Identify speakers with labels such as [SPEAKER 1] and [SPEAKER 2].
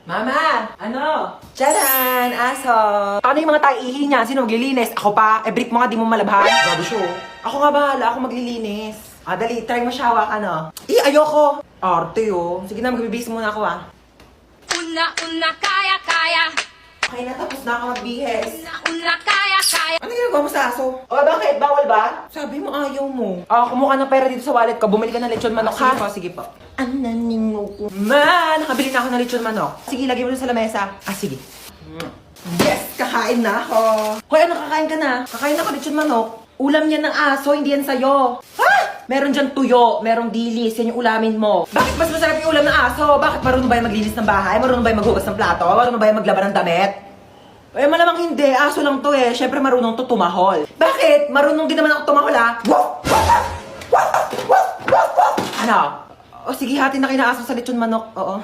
[SPEAKER 1] Mama! Ano? Tcharan! Aso! Ano yung mga taihi niya? Sino maglilinis? Ako pa? Brick mo nga, di mo malabhan. Grabe siya. Ako nga bahala, ako maglilinis. Dali, try mo siya hawak, ano? Ayoko! Arte, Sige na, magbibis muna ako,
[SPEAKER 2] Una, kaya.
[SPEAKER 1] Okay na, tapos na ako magbihis.
[SPEAKER 2] Una, kaya.
[SPEAKER 1] Ano ginagawa mo sa aso? Bakit? Bawal ba? Sabi mo ayaw mo. Kumuha ng pera dito sa wallet ko. Bumili ka ng lechon manok, ha? Sige po. Ananingo ko. Nakabili na ako ng lechon manok. Sige, lagay mo dun sa lamesa. Sige. Yes! Kakain na ako. Hoy, ano kakain ka na? Kakain ako lechon manok. Ulam yan ng aso, hindi yan sa'yo. Ha? Meron dyan tuyo, merong dilis, yan yung ulamin mo. Bakit mas masarap yung ulam ng aso? Bakit marunong ba yung maglinis ng bahay? Marunong ba yung maghugas ng plato? Marunong ba yung maglaban ng damit? Malamang hindi. Aso lang to Siyempre marunong to tumahol. Bakit? Marunong din naman ako tumahol, Ano? Sige, hati na kayo ng aso sa lechon manok. Oo.